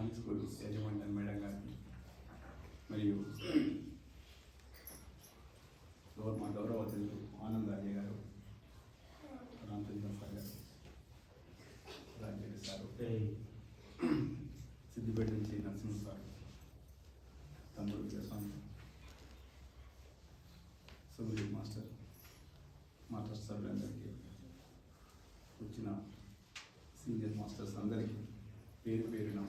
మహాన్ స్కూల్ యాజమాన్యం మేడం గారికి మరియు మా గౌరవ అతిథులు ఆనంద్ రాజయ్య గారు, రామచంద్ర సార్ గారు, రాజేష్ సారు, సిద్దిపేట నుంచి నరసింహ సార్, తమ్ముడు విజయస్వామి, సుధీర్ మాస్టర్, మా ట్రస్ట్ సభ్యులందరికీ, వచ్చిన సీనియర్ మాస్టర్స్ అందరికీ పేరు పేరున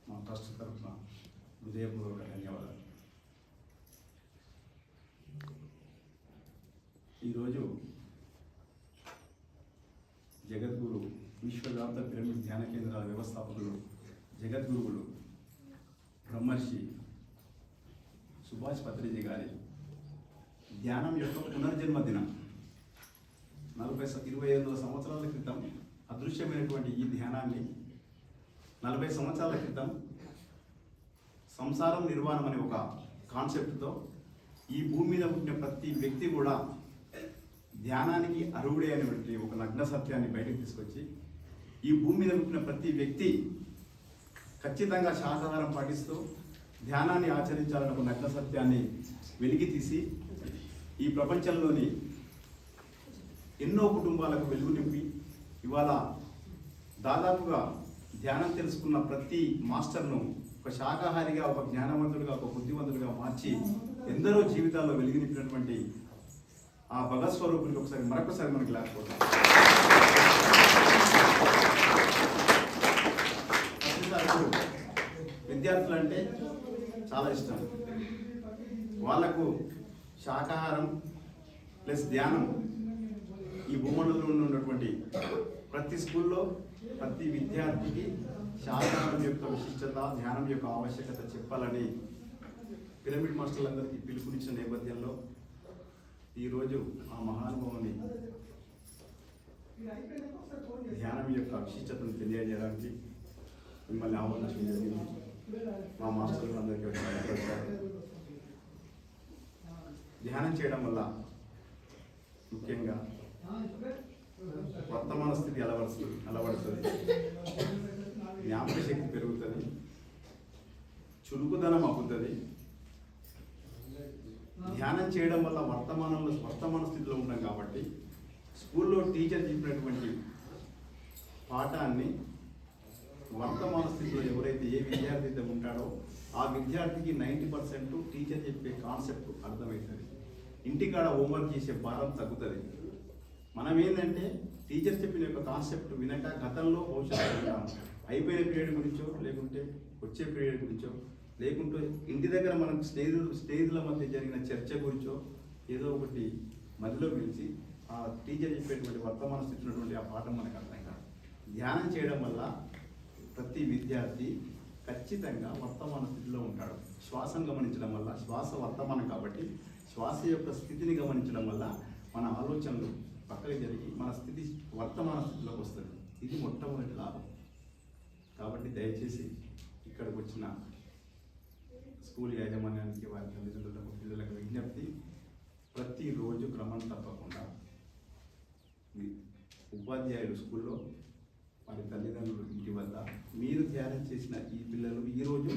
మా ట్రస్ట్ తరఫున హృదయపూర్వక ధన్యవాదాలు. ఈరోజు జగద్గురు విశ్వవ్యాప్త పిరమిడ్ ధ్యాన కేంద్రాల వ్యవస్థాపకులు జగద్గురువులు బ్రహ్మర్షి సుభాష్ పత్రిజీ గారి ధ్యానం యొక్క పునర్జన్మ దినం. 28 సంవత్సరాల క్రితం అదృశ్యమైనటువంటి ఈ ధ్యానాన్ని 40 సంవత్సరాల క్రితం సంసారం నిర్వాణం అనే ఒక కాన్సెప్ట్తో ఈ భూమి మీద పుట్టిన ప్రతి వ్యక్తి కూడా ధ్యానానికి అర్హుడే అనేటువంటి ఒక నగ్న సత్యాన్ని బయటకు తీసుకొచ్చి ఈ భూమి మీద పుట్టిన ప్రతి వ్యక్తి ఖచ్చితంగా శాకాహారం పాటిస్తూ ధ్యానాన్ని ఆచరించాలనే ఒక నగ్న సత్యాన్ని వెలికి తీసి ఈ ప్రపంచంలోని ఎన్నో కుటుంబాలకు వెలుగు నింపి ఇవాళ దాదాపుగా ధ్యానం తెలుసుకున్న ప్రతి మాస్టర్ను ఒక శాకాహారిగా, ఒక జ్ఞానవంతుడిగా, ఒక బుద్ధివంతుడిగా మార్చి ఎందరో జీవితాల్లో వెలుగు నింపినటువంటి ఆ భగత్ స్వరూపునికి మరొకసారి మనకి లేకపోతాం. విద్యార్థులు అంటే చాలా ఇష్టం. వాళ్ళకు శాకాహారం ప్లస్ ధ్యానం ఈ భూమండలంలో ఉన్నటువంటి ప్రతి స్కూల్లో ప్రతి విద్యార్థికి శాకాహారం యొక్క విశిష్టత, ధ్యానం యొక్క ఆవశ్యకత చెప్పాలని పిరమిడ్ మాస్టర్లందరికీ పిలుపునిచ్చిన నేపథ్యంలో ఈరోజు ఆ మహానుభావుని ధ్యానం యొక్క విశిష్టతను తెలియజేయడానికి మిమ్మల్ని ఆహ్వానించడం జరిగింది. మా మాస్టర్లందరికీ ధ్యానం చేయడం వల్ల ముఖ్యంగా వర్తమాన స్థితి అలవడుతుంది, జ్ఞాపక శక్తి పెరుగుతుంది, చురుకుదనం అవుతుంది. ధ్యానం చేయడం వల్ల వర్తమాన స్థితిలో ఉంటాం కాబట్టి స్కూల్లో టీచర్ చెప్పినటువంటి పాఠాన్ని వర్తమాన స్థితిలో ఎవరైతే ఏ విద్యార్థి అయితే ఉంటాడో ఆ విద్యార్థికి 90% టీచర్ చెప్పే కాన్సెప్ట్ అర్థమవుతుంది. ఇంటికాడ హోంవర్క్ చేసే భారం తగ్గుతుంది. మనం ఏంటంటే టీచర్ చెప్పిన యొక్క కాన్సెప్ట్ వినక గతంలో భవిష్యత్తు అయిపోయిన పీరియడ్ గురించో, లేకుంటే వచ్చే పీరియడ్ గురించో, లేకుంటే ఇంటి దగ్గర మనం స్నేహితుల మధ్య జరిగిన చర్చ గురించో ఏదో ఒకటి మధ్యలో పిలిచి ఆ టీచర్ చెప్పేటువంటి వర్తమాన స్థితి ఉన్నటువంటి ఆ పాఠం మనకు అర్థం కాదు. ధ్యానం చేయడం వల్ల ప్రతి విద్యార్థి ఖచ్చితంగా వర్తమాన స్థితిలో ఉంటాడు. శ్వాసను గమనించడం వల్ల, శ్వాస వర్తమానం కాబట్టి శ్వాస యొక్క స్థితిని గమనించడం వల్ల మన ఆలోచనలు పక్కకి జరిగి మన స్థితి వర్తమాన స్థితిలోకి వస్తుంది. ఇది మొట్టమొదటి లాభం. కాబట్టి దయచేసి ఇక్కడికి వచ్చిన స్కూల్ యాజమాన్యానికి, వారి తల్లిదండ్రులకు, పిల్లలకు విజ్ఞప్తి, ప్రతిరోజు క్రమం తప్పకుండా ఉపాధ్యాయులు స్కూల్లో, వారి తల్లిదండ్రులు ఇంటి వద్ద మీరు ధ్యానం చేసిన ఈ పిల్లలు ఈరోజు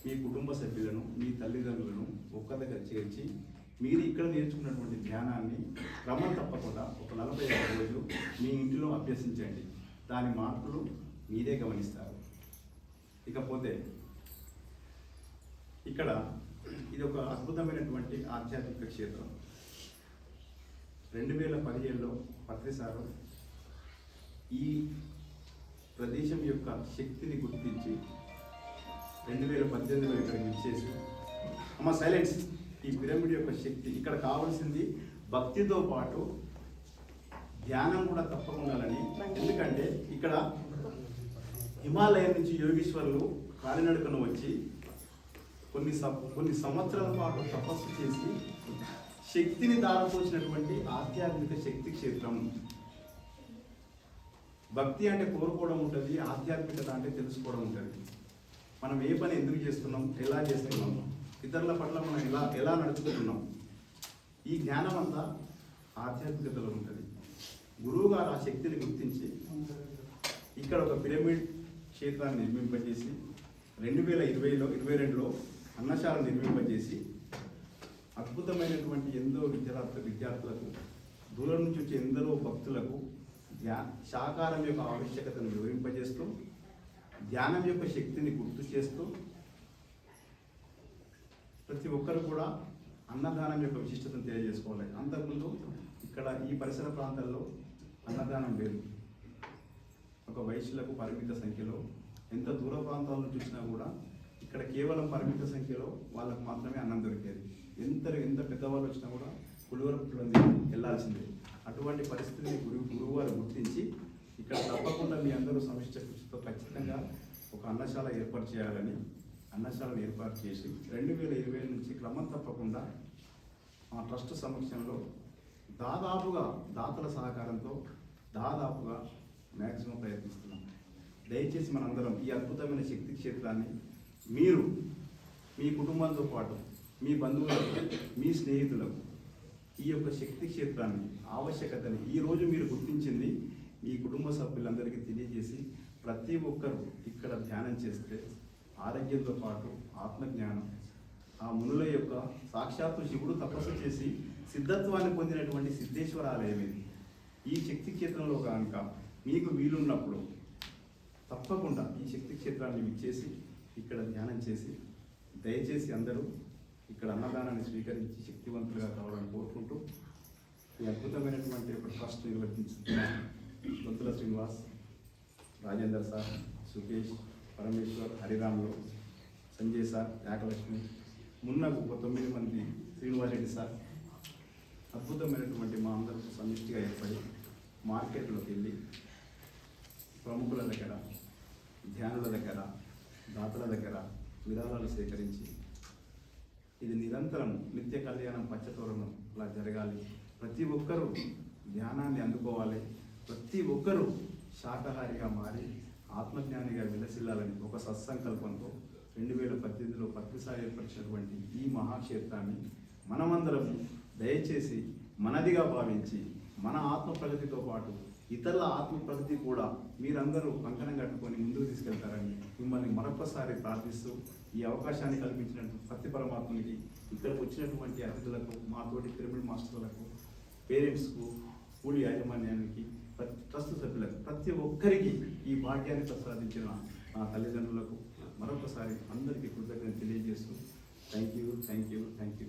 మీ కుటుంబ సభ్యులను, మీ తల్లిదండ్రులను ఒక్క దగ్గర చేర్చి మీరు ఇక్కడ నేర్చుకున్నటువంటి ధ్యానాన్ని క్రమం తప్పకుండా ఒక 45 రోజులు మీ ఇంటిలో అభ్యసించండి. దాని మార్పులు మీరే గమనిస్తారు. ఇకపోతే ఇక్కడ ఇది ఒక అద్భుతమైనటువంటి ఆధ్యాత్మిక క్షేత్రం. 2017లో పత్రిసారు ఈ ప్రదేశం యొక్క శక్తిని గుర్తించి 2018లో ఇక్కడ ఇచ్చేసి సైలెన్స్ ఈ పిరమిడ్ యొక్క శక్తి ఇక్కడ కావాల్సింది భక్తితో పాటు ధ్యానం కూడా తప్పకుండా ఉండాలని. ఎందుకంటే ఇక్కడ హిమాలయం నుంచి యోగీశ్వరులు కాలినడకను వచ్చి కొన్ని సంవత్సరాల పాటు తపస్సు చేసి శక్తిని దారపోసినటువంటి ఆధ్యాత్మిక శక్తి క్షేత్రం. భక్తి అంటే కోరుకోవడం ఉంటుంది, ఆధ్యాత్మికత అంటే తెలుసుకోవడం ఉంటుంది. మనం ఏ పని ఎందుకు చేస్తున్నాం, ఎలా చేస్తున్నాం, ఇతరుల పట్ల మనం ఎలా నడుచుకుంటున్నాం, ఈ జ్ఞానం అంతా ఆధ్యాత్మికతలో ఉంటుంది. గురువు గారు ఆ శక్తిని గుర్తించి ఇక్కడ ఒక పిరమిడ్ క్షేత్రాన్ని నిర్మింపజేసి 2022లో అన్నశాల నిర్మింపజేసి అద్భుతమైనటువంటి ఎందరో విద్యార్థులకు దూరం నుంచి వచ్చే ఎందరో భక్తులకు శాకాహారం యొక్క ఆవశ్యకతను వివరింపజేస్తూ ధ్యానం యొక్క శక్తిని గుర్తు చేస్తూ ప్రతి ఒక్కరు కూడా అన్నదానం యొక్క విశిష్టతను తెలియజేసుకోవాలి. అంతకుముందు ఇక్కడ ఈ పరిసర ప్రాంతాల్లో అన్నదానం లేదు. ఒక వైశ్యులకు పరిమిత సంఖ్యలో, ఎంత దూర ప్రాంతాల నుంచి వచ్చినా కూడా ఇక్కడ కేవలం పరిమిత సంఖ్యలో వాళ్ళకు మాత్రమే అన్నం దొరికేది. ఎంత పెద్దవాళ్ళు వచ్చినా కూడా పులివరపులో వెళ్ళాల్సిందే. అటువంటి పరిస్థితిని గురువుగారు గుర్తించి ఇక్కడ తప్పకుండా మీ అందరూ సమిష్ట కృషితో ఖచ్చితంగా ఒక అన్నశాల ఏర్పాటు చేయాలని అన్నశాలను ఏర్పాటు చేసి 2020 నుంచి క్రమం తప్పకుండా మా ట్రస్ట్ సమక్షంలో దాదాపుగా దాతల సహకారంతో దాదాపుగా మ్యాక్సిమం ప్రయత్నిస్తున్నాం. దయచేసి మనందరం ఈ అద్భుతమైన శక్తి క్షేత్రాన్ని మీరు మీ కుటుంబంతో పాటు మీ బంధువులకు, మీ స్నేహితులకు ఈ యొక్క శక్తి క్షేత్రాన్ని ఆవశ్యకతని ఈరోజు మీరు గుర్తించింది మీ కుటుంబ సభ్యులందరికీ తెలియజేసి ప్రతి ఒక్కరూ ఇక్కడ ధ్యానం చేస్తే ఆరోగ్యంతో పాటు ఆత్మజ్ఞానం, ఆ మునుల యొక్క సాక్షాత్తు శివుడు తపస్సు చేసి సిద్ధత్వాన్ని పొందినటువంటి సిద్ధేశ్వర ఆలయం ఇది. ఈ శక్తి క్షేత్రంలో కనుక మీకు వీలున్నప్పుడు తప్పకుండా ఈ శక్తి క్షేత్రాన్ని విచ్చేసి ఇక్కడ ధ్యానం చేసి దయచేసి అందరూ ఇక్కడ అన్నదానాన్ని స్వీకరించి శక్తివంతులుగా కావాలని కోరుకుంటూ ఈ అద్భుతమైనటువంటి ఒక ట్రస్ట్ నిర్వర్తిస్తున్న గొంతుల శ్రీనివాస్, రాజేందర్ సార్, సుకేష్, పరమేశ్వర్, హరిరాములు, సంజయ్ సార్, యాకలక్ష్మి, మున్నకు ఒక 9 మంది, శ్రీనివాసరెడ్డి సార్, అద్భుతమైనటువంటి మా అందరికీ సమిష్టిగా ఏర్పడి మార్కెట్లోకి వెళ్ళి ప్రముఖుల దగ్గర, ధ్యానుల దగ్గర, దాతల దగ్గర విరాళాలు సేకరించి ఇది నిరంతరం నిత్య కళ్యాణం పచ్చతోరణం అలా జరగాలి. ప్రతి ఒక్కరూ ధ్యానాన్ని అందుకోవాలి. ప్రతి ఒక్కరూ శాకాహారిగా మారి ఆత్మజ్ఞానిగా విలసిల్లాలని ఒక సత్సంకల్పంతో 2018లో ప్రతిసారి ఏర్పరిచినటువంటి ఈ మహాక్షేత్రాన్ని మనమందరం దయచేసి మనదిగా భావించి మన ఆత్మ ప్రగతితో పాటు ఇతరుల ఆత్మ ప్రగతి కూడా మీరందరూ కంకణం కట్టుకొని ముందుకు తీసుకెళ్తారని మిమ్మల్ని మరొకసారి ప్రార్థిస్తూ ఈ అవకాశాన్ని కల్పించినటువంటి ప్రతి పరమాత్మకి, ఇక్కడికి వచ్చినటువంటి అతిథులకు, మా తోటి పిరమిడ్ మాస్టర్లకు, పేరెంట్స్కు, స్కూల్ యాజమాన్యానికి, ట్రస్ట్ సభ్యులకు, ప్రతి ఒక్కరికి ఈ భాగ్యాన్ని ప్రసాదించిన నా తల్లిదండ్రులకు మరొకసారి అందరికీ కృతజ్ఞతలు తెలియజేస్తూ థ్యాంక్ యూ.